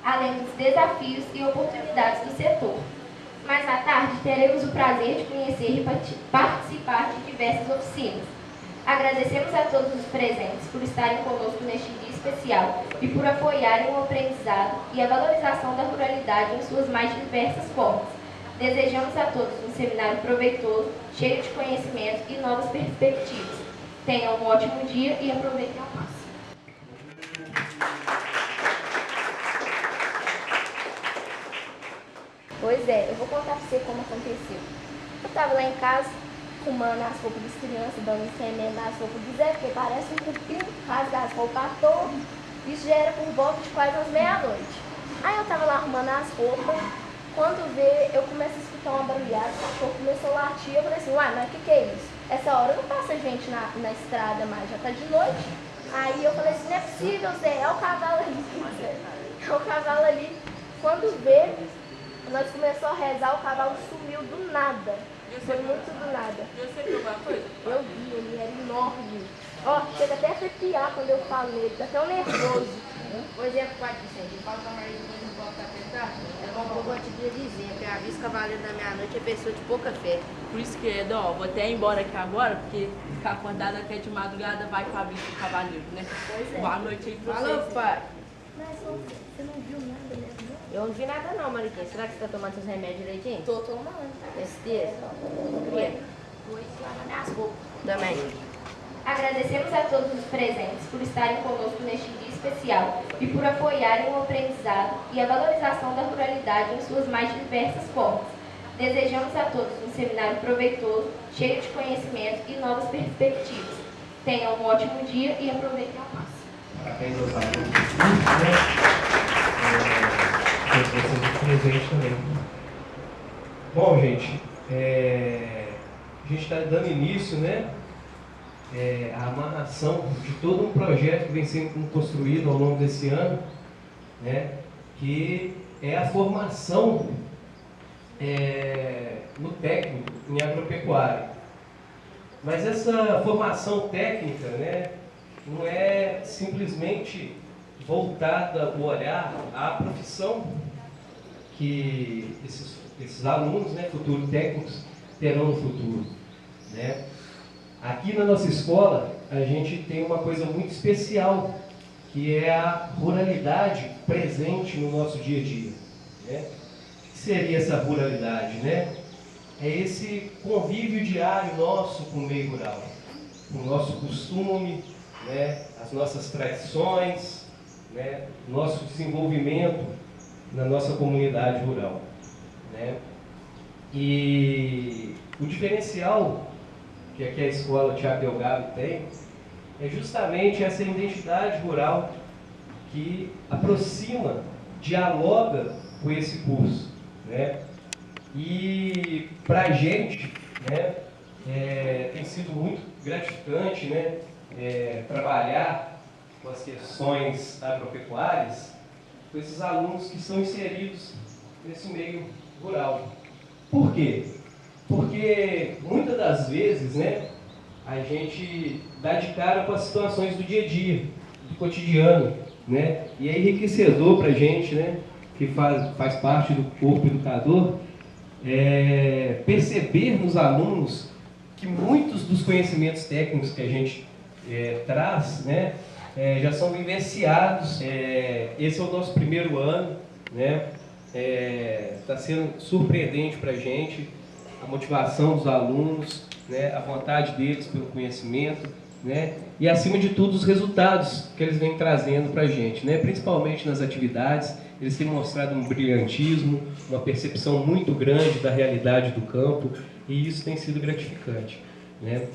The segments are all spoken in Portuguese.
além dos desafios e oportunidades do setor. Mais à tarde, teremos o prazer de conhecer e participar de diversas oficinas. Agradecemos a todos os presentes por estarem conosco neste dia especial e por apoiarem o aprendizado e a valorização da ruralidade em suas mais diversas formas. Desejamos a todos um seminário proveitoso, cheio de conhecimento e novas perspectivas. Tenham um ótimo dia e aproveitem ao máximo. Pois é, eu vou contar pra você como aconteceu. Eu tava lá em casa, arrumando as roupas das crianças, dando incremento nas roupas do Zé, porque parece um cupim, rasga as roupas à toa. Isso já era por volta de quase às meia-noite. Aí eu tava lá arrumando as roupas, quando vê, eu começo a escutar uma barulhada, o cachorro começou a latir, eu falei assim, uai, mas o que é isso? Essa hora não passa gente na estrada mais, já tá de noite. Aí eu falei assim, não é possível, Zé, é o cavalo ali, Zé. É o cavalo ali. Quando vê, nós começamos a rezar, o cavalo sumiu do nada. Foi muito do nada. Você viu alguma coisa? Eu vi, ele era enorme. Ó, chega até a arrepiar quando eu falo nele, tá tão nervoso. Pois é, Pai Vicente, eu falo com a Maria que não pode apertar. É como eu vou te dizer, porque a vice cavaleiro da meia-noite é pessoa de pouca fé. Por isso que, ó, vou até ir embora aqui agora, porque ficar acordada até de madrugada vai com a bicha do cavaleiro, né? Pois é. Boa noite aí pra vocês. Falou, pai. Mas você não viu nada mesmo, não? Eu não vi nada não, Mariquinha. Será que você tá tomando seus remédios direitinho? Tô tomando. Esse dia? Vou lavar minhas roupas. Também. Agradecemos a todos os presentes por estarem conosco neste dia especial e por apoiarem o aprendizado e a valorização da ruralidade em suas mais diversas formas. Desejamos a todos um seminário proveitoso, cheio de conhecimento e novas perspectivas. Tenham um ótimo dia e aproveitem ao máximo. Parabéns aos alunos, né? Vocês presentes também. Bom, gente, a gente está dando início, né? A amarração de todo um projeto que vem sendo construído ao longo desse ano, né, que é a formação no técnico em agropecuária. Mas essa formação técnica, né, não é simplesmente voltada o olhar à profissão que esses alunos, né, futuros técnicos, terão no futuro, né? Aqui na nossa escola, a gente tem uma coisa muito especial, que é a ruralidade presente no nosso dia a dia, né? O que seria essa ruralidade, né? É esse convívio diário nosso com o meio rural, com o nosso costume, né? As nossas tradições, né? Nosso desenvolvimento na nossa comunidade rural, né? E o diferencial que aqui a escola Thiago Delgado tem, é justamente essa identidade rural que aproxima, dialoga com esse curso, né? E para a gente, né, tem sido muito gratificante, né, trabalhar com as questões agropecuárias com esses alunos que estão inseridos nesse meio rural. Por quê? Porque muitas das vezes, né, a gente dá de cara com as situações do dia a dia, do cotidiano, né, e é enriquecedor para a gente, né, que faz parte do corpo educador, perceber nos alunos que muitos dos conhecimentos técnicos que a gente traz, né, já são vivenciados. Esse é o nosso primeiro ano, né, está sendo surpreendente para a gente. A motivação dos alunos, né, a vontade deles pelo conhecimento, né, e acima de tudo os resultados que eles vêm trazendo para a gente, né, principalmente nas atividades. Eles têm mostrado um brilhantismo, uma percepção muito grande da realidade do campo, e isso tem sido gratificante, né.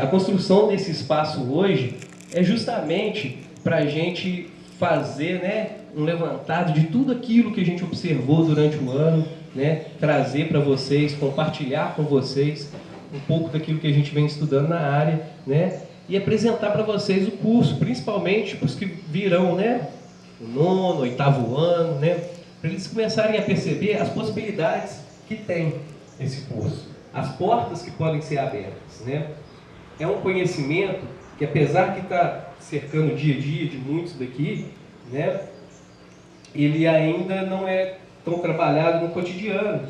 A construção desse espaço hoje é justamente para a gente fazer, né, um levantado de tudo aquilo que a gente observou durante o ano, né, trazer para vocês, compartilhar com vocês um pouco daquilo que a gente vem estudando na área, né, e apresentar para vocês o curso, principalmente para os que virão, né, o 9º, 8º ano, né, para eles começarem a perceber as possibilidades que tem esse curso, as portas que podem ser abertas, né. É um conhecimento que, apesar que está cercando o dia a dia de muitos daqui, né, ele ainda não é tão trabalhado no cotidiano.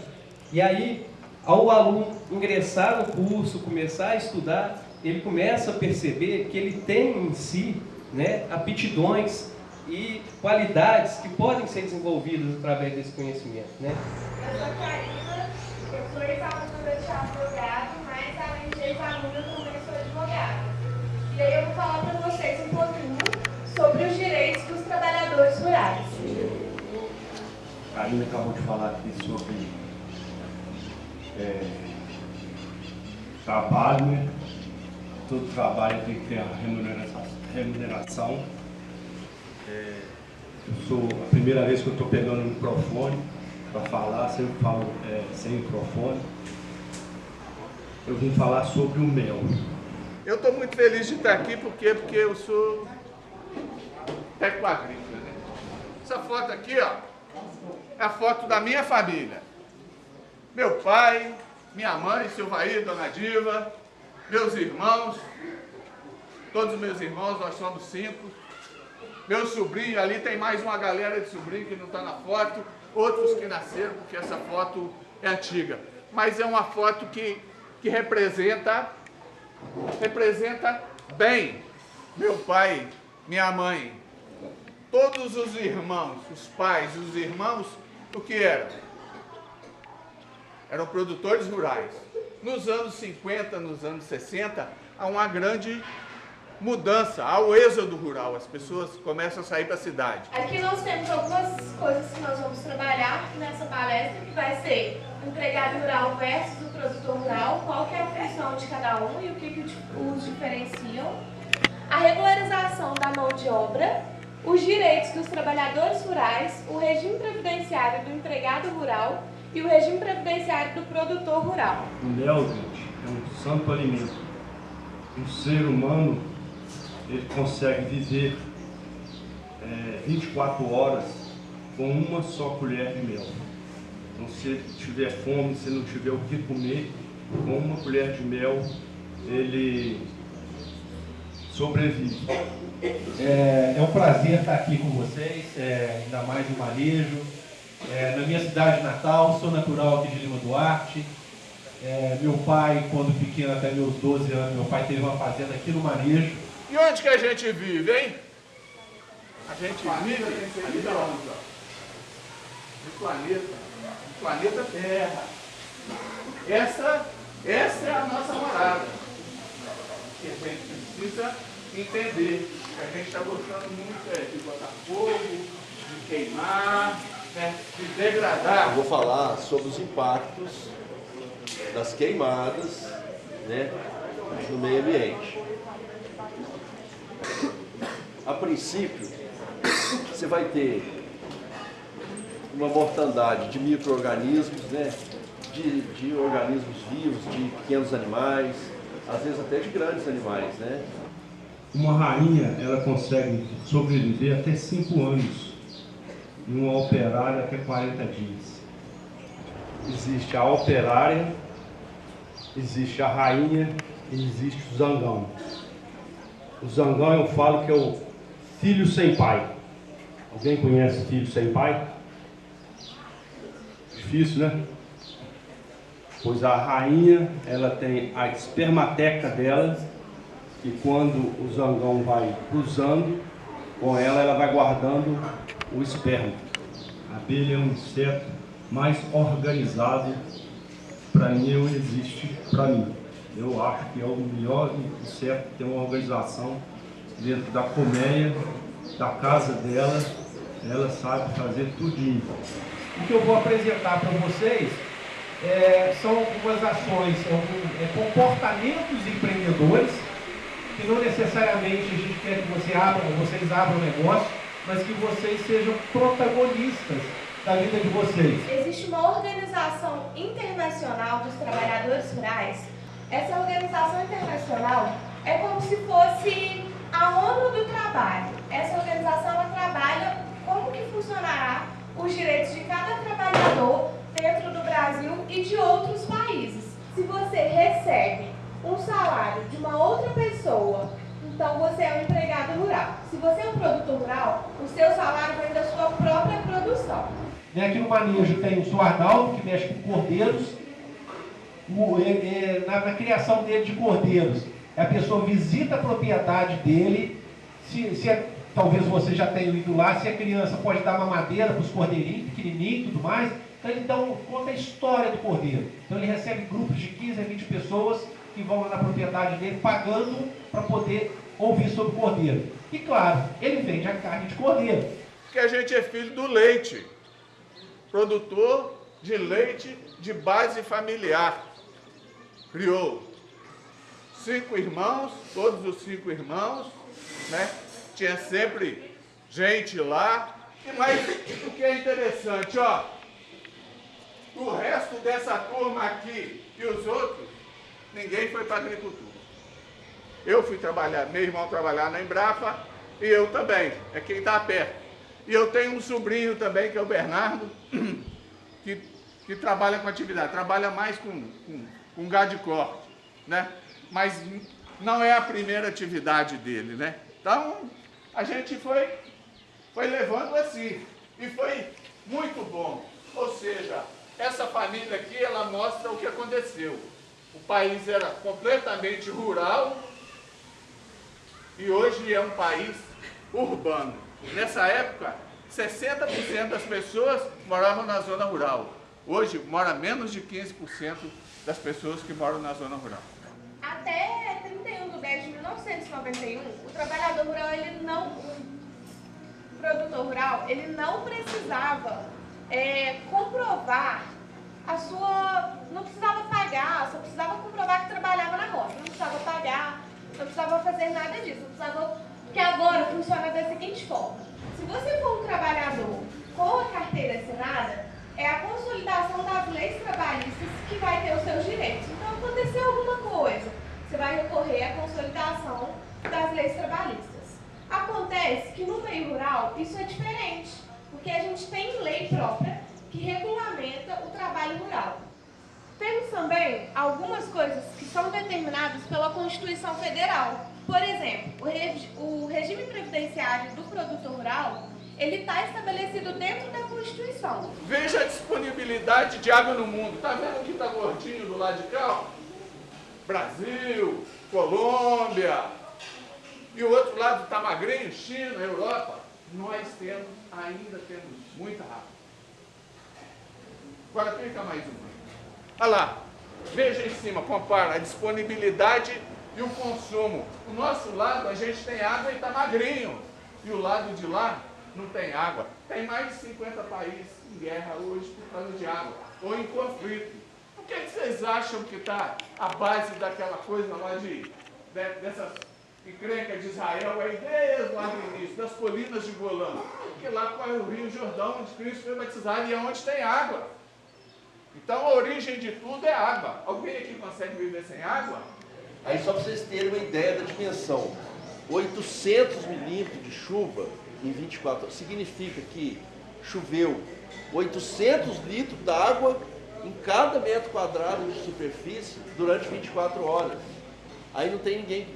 E aí, ao aluno ingressar no curso, começar a estudar, ele começa a perceber que ele tem em si, né, aptidões e qualidades que podem ser desenvolvidas através desse conhecimento, né? Eu sou Karina, eu sou ex-aluna de advogado, mas além de ex-aluna eu também sou advogada. E aí eu vou falar para vocês um pouquinho sobre os direitos dos trabalhadores rurais. A Karina acabou de falar aqui sobre trabalho, né? Todo trabalho tem que ter a remuneração. A primeira vez que eu estou pegando o microfone para falar, sempre falo sem microfone. Eu vim falar sobre o mel. Eu estou muito feliz de estar aqui, porque eu sou técnico agrícola, né? Essa foto aqui, ó, é a foto da minha família. Meu pai, minha mãe, seu Vair, Dona Diva, meus irmãos, todos os meus irmãos, nós somos 5. Meu sobrinho, ali tem mais uma galera de sobrinho que não está na foto, outros que nasceram, porque essa foto é antiga. Mas é uma foto que representa bem meu pai, minha mãe, todos os irmãos, os pais, os irmãos, o que eram? Eram produtores rurais. Nos anos 50, nos anos 60, há uma grande mudança, há o êxodo rural, as pessoas começam a sair para a cidade. Aqui nós temos algumas coisas que nós vamos trabalhar nessa palestra, que vai ser o empregado rural versus o produtor rural, qual que é a função de cada um e o que os diferenciam, a regularização da mão de obra, os direitos dos trabalhadores rurais, o regime previdenciário do empregado rural e o regime previdenciário do produtor rural. O mel, gente, é um santo alimento. Um ser humano, ele consegue viver 24 horas com uma só colher de mel. Então, se tiver fome, se não tiver o que comer, com uma colher de mel, ele sobrevive. É um prazer estar aqui com vocês, ainda mais no manejo. Na minha cidade natal, sou natural aqui de Lima Duarte. Meu pai, quando pequeno, até meus 12 anos, meu pai teve uma fazenda aqui no manejo. E onde que a gente vive, hein? A gente vive ali da onde, ó? No planeta Terra. Essa é a nossa morada. Que a gente precisa entender. Que a gente está gostando muito de botar fogo, de queimar, né, de degradar. Eu vou falar sobre os impactos das queimadas, né, no meio ambiente. A princípio, você vai ter uma mortandade de micro-organismos, né, de organismos vivos, de pequenos animais, às vezes até de grandes animais, né? Uma rainha, ela consegue sobreviver até 5 anos, e uma operária até 40 dias. Existe a operária, existe a rainha e existe o zangão. O zangão eu falo que é o filho sem pai. Alguém conhece filho sem pai? Difícil, né? Pois a rainha, ela tem a espermateca dela, que quando o zangão vai cruzando com ela, ela vai guardando o esperma. A abelha é um inseto mais organizado, para mim, não existe para mim. Eu acho que é o melhor inseto que tem uma organização dentro da colmeia, da casa dela, ela sabe fazer tudinho. O que eu vou apresentar para vocês são algumas ações, comportamentos empreendedores, que não necessariamente a gente quer que vocês abram negócio, mas que vocês sejam protagonistas da vida de vocês. Existe uma organização internacional dos trabalhadores rurais. Essa organização internacional é como se fosse a ONU do trabalho. Essa organização ela trabalha como que funcionará os direitos de cada trabalhador dentro do Brasil e de outros países. Se você recebe um salário de uma outra pessoa, então você é um empregado rural. Se você é um produtor rural, o seu salário vem da sua própria produção. Né? Aqui no manejo tem o senhor Arnaldo, que mexe com cordeiros. Na criação dele de cordeiros, a pessoa visita a propriedade dele, talvez você já tenha ido lá, se a criança pode dar mamadeira para os cordeirinhos, pequenininhos e tudo mais, então ele conta a história do cordeiro. Então ele recebe grupos de 15 a 20 pessoas que vão lá na propriedade dele pagando para poder ouvir sobre o cordeiro. E claro, ele vende a carne de cordeiro. Porque a gente é filho do leite, produtor de leite de base familiar. Criou 5 irmãos, todos os 5 irmãos, né? Tinha sempre gente lá. Mas o que é interessante, ó, o resto dessa turma aqui e os outros, ninguém foi para a agricultura. Eu fui trabalhar, meu irmão trabalhar na Embrapa e eu também, é quem está perto. E eu tenho um sobrinho também, que é o Bernardo, que trabalha com atividade, trabalha mais com gado de corte, né? Mas não é a primeira atividade dele, né? Então, a gente foi levando assim, e foi muito bom. Ou seja, essa família aqui, ela mostra o que aconteceu. O país era completamente rural e hoje é um país urbano. Nessa época, 60% das pessoas moravam na zona rural. Hoje, mora menos de 15% das pessoas que moram na zona rural. Até 31 de 10 de 1991, o trabalhador rural, o produtor rural, ele não precisava comprovar não precisava pagar, só precisava comprovar que trabalhava na roça, não precisava pagar, não precisava fazer nada disso, porque agora funciona da seguinte forma: se você for um trabalhador com a carteira assinada, é a consolidação das leis trabalhistas que vai ter os seus direitos. Então, aconteceu alguma coisa, você vai recorrer à consolidação das leis trabalhistas. Acontece que no meio rural isso é diferente, porque a gente tem lei própria que regulamenta o trabalho rural. Temos também algumas coisas que são determinadas pela Constituição Federal. Por exemplo, o regime previdenciário do produtor rural, ele está estabelecido dentro da Constituição. Veja a disponibilidade de água no mundo. Está vendo que está gordinho do lado de cá? Brasil, Colômbia, e o outro lado está magrinho, China, Europa. Nós ainda temos muita água. Agora clica mais uma. Olha lá, veja em cima, compara a disponibilidade e o consumo. O nosso lado, a gente tem água e está magrinho. E o lado de lá não tem água. Tem mais de 50 países em guerra hoje por causa de água, ou em conflito. O que vocês acham que está a base daquela coisa lá dessas encrencas de Israel, aí desde lá do início, das colinas de Golã? Porque lá corre o Rio Jordão, onde Cristo foi batizado e é onde tem água. Então a origem de tudo é água. Alguém aqui consegue viver sem água? Aí só para vocês terem uma ideia da dimensão, 800 milímetros de chuva em 24 horas, significa que choveu 800 litros d'água em cada metro quadrado de superfície durante 24 horas. Aí não tem ninguém,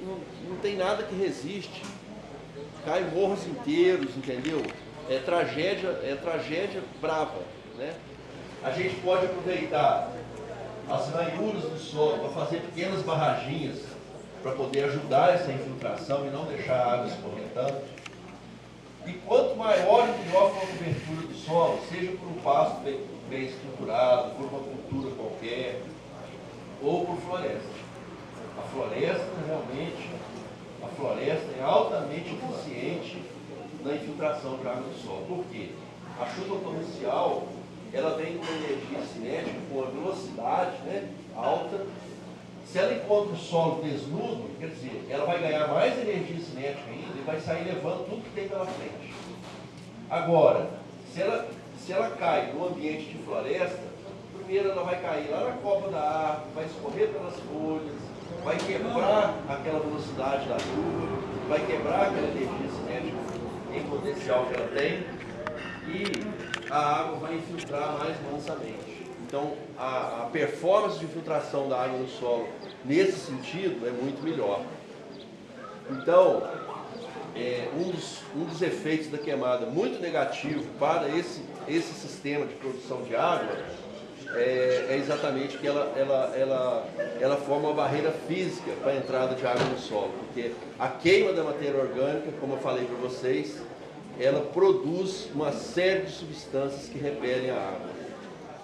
não tem nada que resiste. Cai morros inteiros, entendeu? É tragédia brava, né? A gente pode aproveitar as ranhuras do solo para fazer pequenas barraginhas para poder ajudar essa infiltração e não deixar a água escorrer tanto. E quanto maior e melhor for a cobertura do solo, seja por um pasto bem estruturado, por uma cultura qualquer, ou por floresta. A floresta é altamente eficiente na infiltração de água do solo. Por quê? A chuva torrencial, ela vem com energia cinética, com uma velocidade, né, alta. Se ela encontra o solo desnudo, quer dizer, ela vai ganhar mais energia cinética ainda e vai sair levando tudo que tem pela frente. Agora, se ela cai no ambiente de floresta, primeiro ela vai cair lá na copa da árvore, vai escorrer pelas folhas, vai quebrar aquela velocidade da chuva, vai quebrar aquela energia cinética em potencial que ela tem e a água vai infiltrar mais mansamente. Então, a performance de infiltração da água no solo, nesse sentido, é muito melhor. Então, um dos efeitos da queimada muito negativo para esse sistema de produção de água é exatamente que ela forma uma barreira física para a entrada de água no solo, porque a queima da matéria orgânica, como eu falei para vocês, ela produz uma série de substâncias que repelem a água.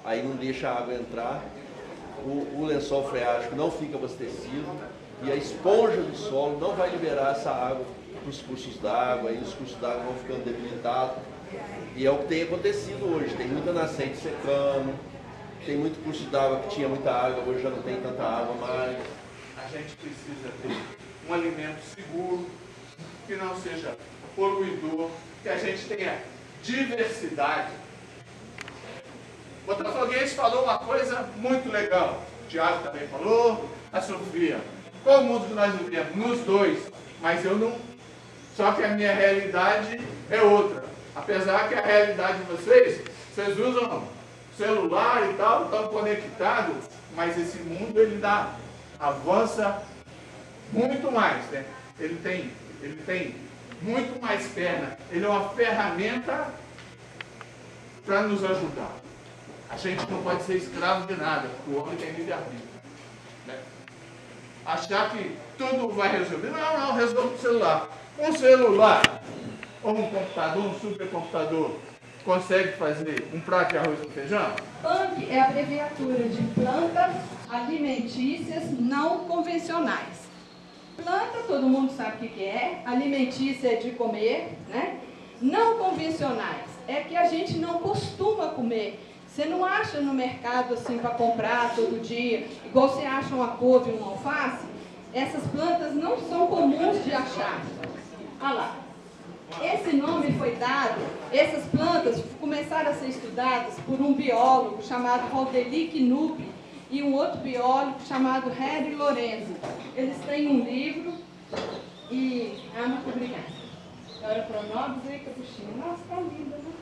Aí não deixa a água entrar, o lençol freático não fica abastecido e a esponja do solo não vai liberar essa água para os cursos d'água, e os cursos d'água vão ficando debilitados. E é o que tem acontecido hoje, tem muita nascente secando, tem muito curso d'água que tinha muita água, hoje já não tem tanta água mais. A gente precisa ter um alimento seguro, que não seja poluidor, que a gente tenha diversidade. O Botafoguense falou uma coisa muito legal, o Thiago também falou, a Sofia. Qual o mundo que nós vivemos? Nos dois, mas eu não... Só que a minha realidade é outra. Apesar que a realidade de vocês usam celular e tal, estão conectados, mas esse mundo ele avança muito mais, né? Ele tem muito mais perna, ele é uma ferramenta para nos ajudar. A gente não pode ser escravo de nada, porque o homem tem livre-arbítrio, né? Achar que tudo vai resolver. Não, resolve o celular. Um celular, ou um computador, um supercomputador, consegue fazer um prato de arroz com feijão? PANC é a abreviatura de plantas alimentícias não convencionais. Planta, todo mundo sabe o que é, alimentícia é de comer, né? Não convencionais é que a gente não costuma comer. Você não acha no mercado assim para comprar todo dia, igual você acha uma couve e uma alface. Essas plantas não são comuns de achar. Olha lá. Esse nome foi dado, essas plantas começaram a ser estudadas por um biólogo chamado Roderick Knupp e um outro biólogo chamado Harry Lorenzo. Eles têm um livro e... muito obrigada. Agora pronobis e capuchinho. Nossa, tá linda, né?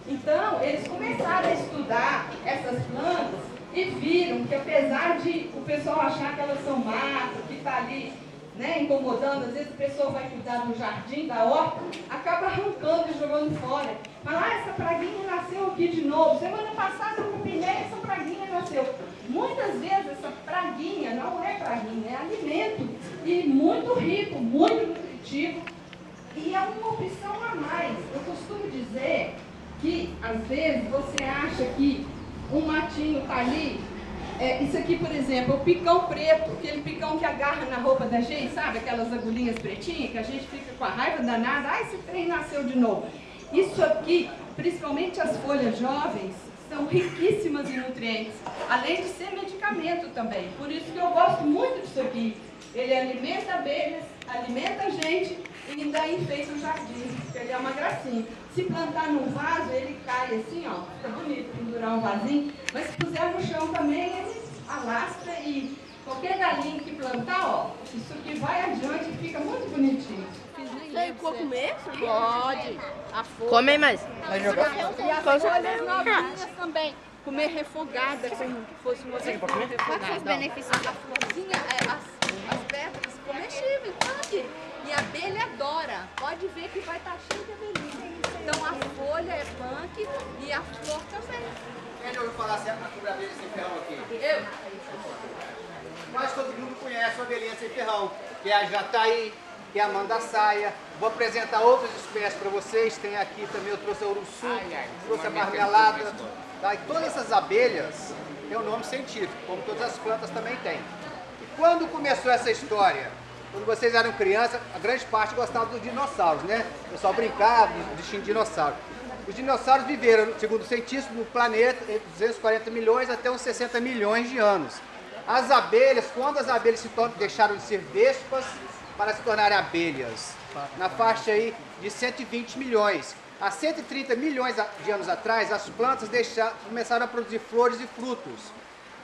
Então, eles começaram a estudar essas plantas e viram que apesar de o pessoal achar que elas são mato, que está ali, né, incomodando, às vezes a pessoa vai cuidar do jardim, da horta, acaba arrancando e jogando fora. Fala, essa praguinha nasceu aqui de novo. Semana passada eu capinei, essa praguinha nasceu. Muitas vezes essa praguinha não é praguinha, é alimento. E muito rico, muito nutritivo. E é uma opção a mais. Eu costumo dizer que, às vezes, você acha que um matinho está ali. Isso aqui, por exemplo, o picão preto, aquele picão que agarra na roupa da gente, sabe? Aquelas agulhinhas pretinhas que a gente fica com a raiva danada. Ai, esse trem nasceu de novo. Isso aqui, principalmente as folhas jovens, são riquíssimas em nutrientes, além de ser medicamento também. Por isso que eu gosto muito disso aqui. Ele alimenta abelhas, alimenta a gente e ainda enfeita o jardim, porque ele é uma gracinha. Se plantar num vaso, ele cai assim, ó, fica bonito pendurar um vasinho, mas se puser no chão também, ele alastra e qualquer galinha que plantar, ó, isso aqui vai adiante e fica muito bonitinho. Você comer? Pode. A folha. Come mais. E as folhas novinhas também. Comer refogada, como se fosse uma verdura refogada. Quais os benefícios? A florzinha, as pétalas comestíveis, sabe? E a abelha adora. Pode ver que vai estar cheio de abelhinha. Então a folha é punk e a flor também. Quem já ouviu falar sobre a abelha sem ferrão aqui? Eu. Quase todo mundo conhece a abelhinha sem ferrão, que é a jataí, que é a mandaçaia. Vou apresentar outras espécies para vocês. Tem aqui também, eu trouxe a uruçu, trouxe a marmelada. Tá? E todas essas abelhas têm um nome científico, como todas as plantas também têm. E quando começou essa história? Quando vocês eram crianças, a grande parte gostava dos dinossauros, né? O pessoal brincava de dinossauro. Os dinossauros viveram, segundo os cientistas, no planeta entre 240 milhões até uns 60 milhões de anos. As abelhas, quando as abelhas deixaram de ser vespas para se tornarem abelhas, na faixa aí de 120 milhões. Há 130 milhões de anos atrás, as plantas começaram a produzir flores e frutos.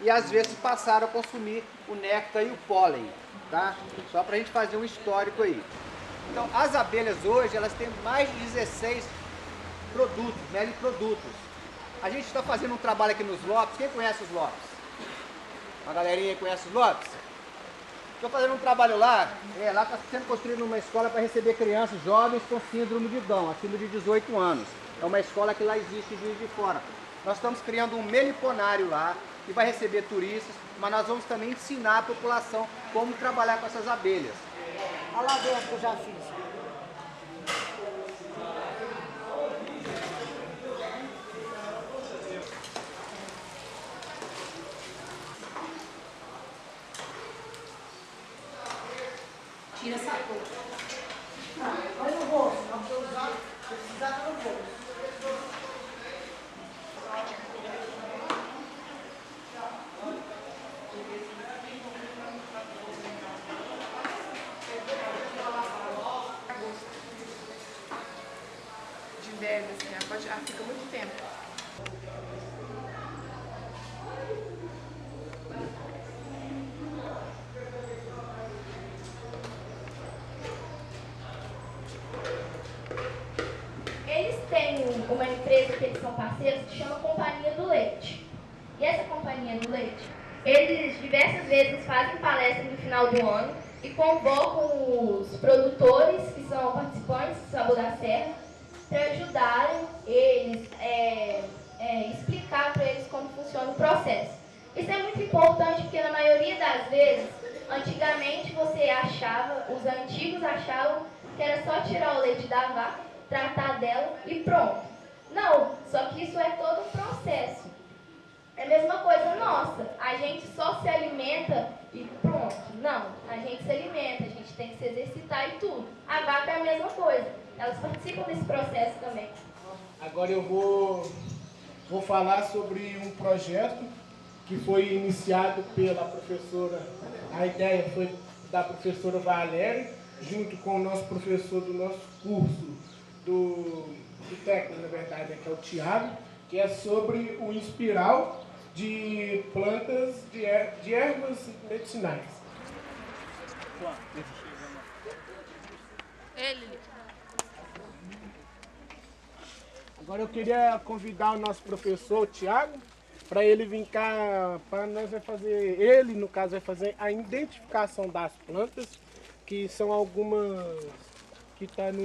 E às vezes passaram a consumir o néctar e o pólen. Tá? Só para a gente fazer um histórico aí. Então, as abelhas hoje, elas têm mais de 16 produtos, meliprodutos. A gente está fazendo um trabalho aqui nos Lopes. Quem conhece os Lopes? A galerinha conhece os Lopes? Estou fazendo um trabalho lá, lá está sendo construída uma escola para receber crianças jovens com síndrome de Down, acima de 18 anos. É uma escola que lá existe de Juiz de Fora. Nós estamos criando um meliponário lá, que vai receber turistas, mas nós vamos também ensinar a população como trabalhar com essas abelhas. Olha lá dentro que eu já fiz. Tira essa cor. Olha no bolso, não precisa usar, precisar no bolso. De velho, assim, ela fica muito tempo. Eles têm uma empresa que eles são parceiros que chama Companhia do Leite. E essa Companhia do Leite, eles diversas vezes fazem palestra no final do ano e convocam os produtores que são participantes do Sabor da Serra para ajudarem eles, explicar para eles como funciona o processo. Isso é muito importante porque na maioria das vezes, antigamente você achava, os antigos achavam que era só tirar o leite da vaca, tratar dela e pronto. Não, só que isso é todo um processo. É a mesma coisa nossa, a gente só se alimenta e pronto. Não, a gente se alimenta, a gente tem que se exercitar e tudo. A vaca é a mesma coisa, elas participam desse processo também. Agora eu vou falar sobre um projeto que foi iniciado pela professora, a ideia foi da professora Valéria, junto com o nosso professor do nosso curso, do técnico, na verdade, que é o Tiago, que é sobre o espiral de plantas de ervas medicinais. Agora eu queria convidar o nosso professor, o Tiago, para ele vir cá, para nós vai fazer, ele no caso vai fazer a identificação das plantas, que são algumas que tá no...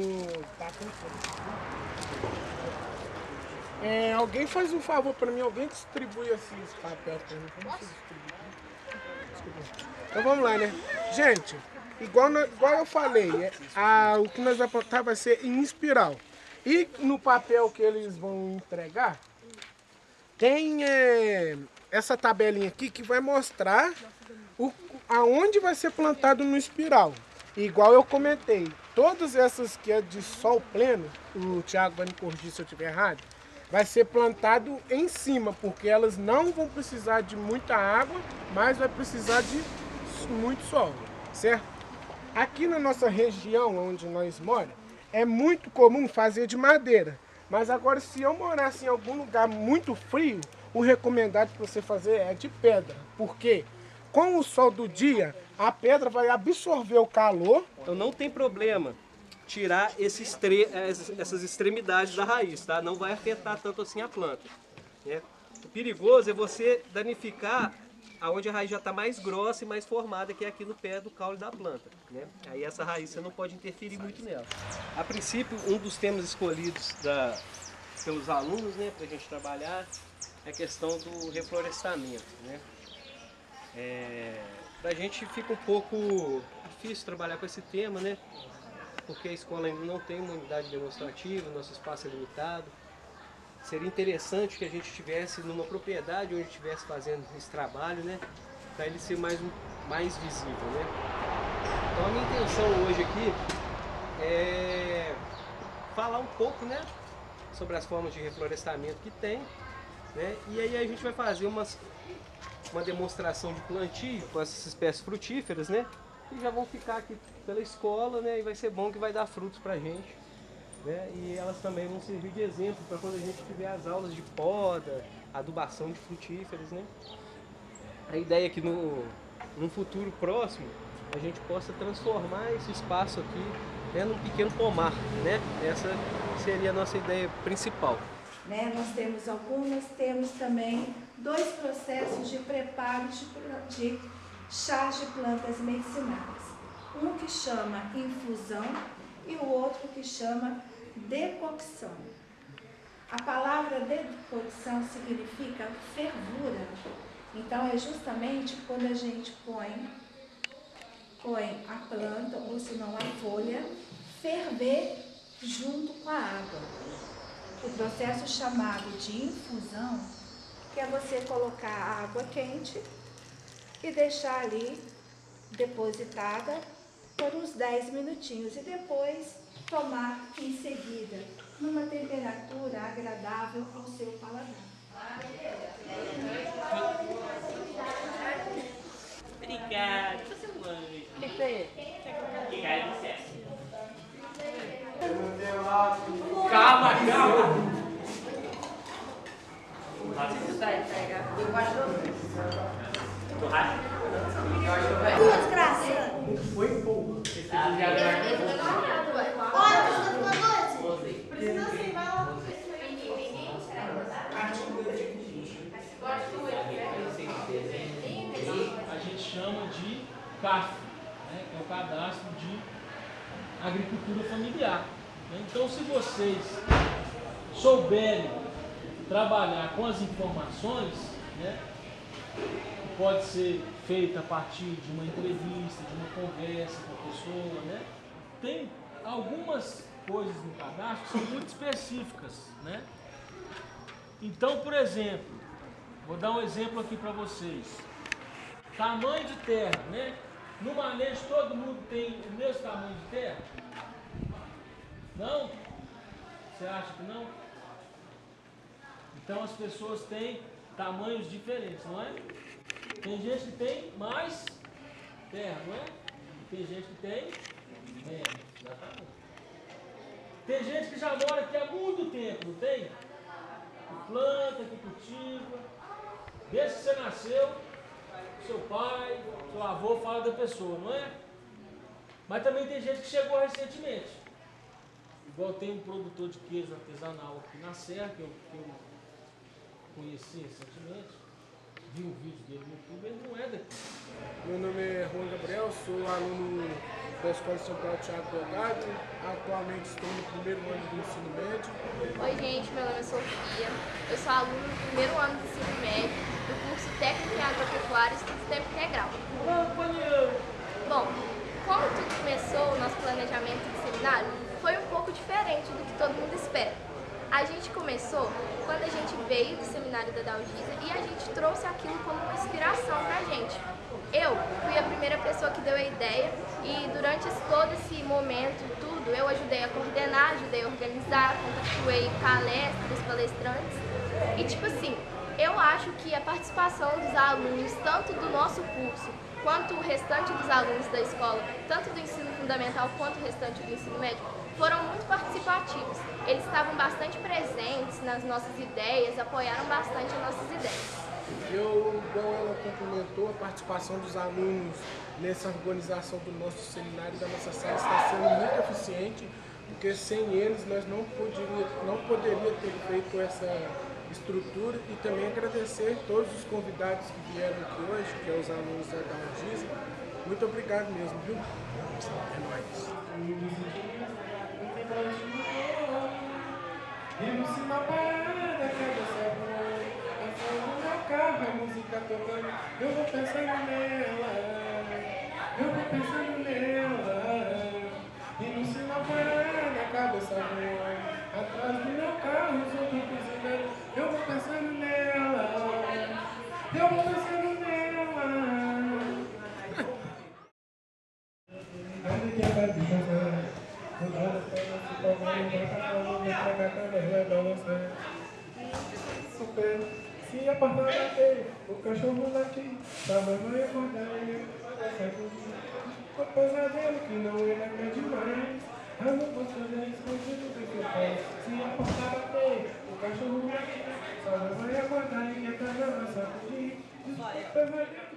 alguém faz um favor para mim, alguém distribui esses papéis para mim. Como se distribui? Então vamos lá, né? Gente, igual eu falei, o que nós vamos apontar vai ser em espiral. E no papel que eles vão entregar, tem essa tabelinha aqui que vai mostrar aonde vai ser plantado no espiral. Igual eu comentei, todas essas que é de sol pleno, o Thiago vai me corrigir se eu estiver errado, vai ser plantado em cima, porque elas não vão precisar de muita água, mas vai precisar de muito sol, certo? Aqui na nossa região, onde nós moramos, é muito comum fazer de madeira. Mas agora, se eu morasse em algum lugar muito frio, o recomendado para você fazer é de pedra. Por quê? Com o sol do dia, a pedra vai absorver o calor. Então não tem problema tirar essas extremidades da raiz, tá? Não vai afetar tanto assim a planta, né? O perigoso é você danificar aonde a raiz já está mais grossa e mais formada, que é aqui no pé do caule da planta, né? Aí essa raiz você não pode interferir muito nela. A princípio, um dos temas escolhidos pelos alunos, né, para a gente trabalhar é a questão do reflorestamento, né? Para a gente fica um pouco difícil trabalhar com esse tema, né? Porque a escola ainda não tem uma unidade demonstrativa, nosso espaço é limitado. Seria interessante que a gente estivesse numa propriedade onde estivesse fazendo esse trabalho, né? Para ele ser mais visível, né? Então a minha intenção hoje aqui é falar um pouco, né, sobre as formas de reflorestamento que tem, né? E aí a gente vai fazer uma demonstração de plantio com essas espécies frutíferas, né? E já vão ficar aqui pela escola, né? E vai ser bom que vai dar frutos pra gente, né? E elas também vão servir de exemplo para quando a gente tiver as aulas de poda, adubação de frutíferas, né? A ideia é que num futuro próximo a gente possa transformar esse espaço aqui, né, num pequeno pomar, né? Essa seria a nossa ideia principal. Né? Nós temos também 2 processos de preparo de chás de plantas medicinais. Um que chama infusão e o outro que chama decocção. A palavra decocção significa fervura. Então é justamente quando a gente põe a planta, ou se não a folha, ferver junto com a água. O processo chamado de infusão, que é você colocar a água quente e deixar ali depositada por uns 10 minutinhos e depois tomar em seguida, numa temperatura agradável ao seu paladar. Obrigada. Você mãe. O que é? Obrigada, licença. Calma. Desgraçado. Foi pouco. A gente chama de CAF, né, que é o Cadastro de Agricultura Familiar. Então, se vocês souberem trabalhar com as informações, né, que pode ser feita a partir de uma entrevista, de uma conversa com a pessoa, né, tem algumas coisas no cadastro que são muito específicas, né? Então, por exemplo, vou dar um exemplo aqui para vocês. Tamanho de terra, né? No manejo todo mundo tem o mesmo tamanho de terra? Não? Você acha que não? Então as pessoas têm tamanhos diferentes, não é? Tem gente que tem mais terra, não é? E tem gente que tem menos, exatamente. Tem gente que já mora aqui há muito tempo, não tem? Que planta, que cultiva. Desde que você nasceu, seu pai, seu avô fala da pessoa, não é? Mas também tem gente que chegou recentemente. Igual tem um produtor de queijo artesanal aqui na Serra, que eu conheci recentemente, vi um vídeo dele no YouTube, ele não é daqui. Meu nome é Juan Gabriel, sou aluno da Escola Central Thiago Delgado, atualmente estou no primeiro ano do ensino médio. Oi gente, meu nome é Sofia, eu sou aluna do primeiro ano do ensino médio do curso Técnico em Agropecuária e Estudo Tempo Integral. Bom, como tudo começou, o nosso planejamento de seminário foi um pouco diferente do que todo mundo espera. A gente começou quando a gente veio do seminário da Dalgisa e a gente trouxe aquilo como uma inspiração pra gente. Eu fui a primeira pessoa que deu a ideia e durante todo esse momento, tudo, eu ajudei a coordenar, ajudei a organizar, contactuei palestras, palestrantes e tipo assim, eu acho que a participação dos alunos, tanto do nosso curso, quanto o restante dos alunos da escola, tanto do ensino fundamental quanto o restante do ensino médio, foram muito participativos. Eles estavam bastante presentes nas nossas ideias, apoiaram bastante as nossas ideias. Igual ela complementou, a participação dos alunos nessa organização do nosso seminário, da nossa sala, está sendo muito eficiente, porque sem eles nós não poderia ter feito essa estrutura e também agradecer todos os convidados que vieram aqui hoje, que são os alunos da Dalgisa. Muito obrigado mesmo, viu? É nóis. E no sinal parada, cabeça boa, a fogo no carro, a música tocando, eu vou pensando nela, eu vou pensando nela. E no sinal parada, cabeça boa, atrás do meu carro, os outros buzinando, eu vou pensando nela, eu vou pensando nela. Onde que vai pensar? Super, se a porta bater, o cachorro latir, tava vai acordar e vai sacudir. O pesadelo que não ele é demais, eu não posso fazer escondido do que eu faço. Se a porta bater, o cachorro latir, tava vai acordar e a casa vai sacudir. O pesadelo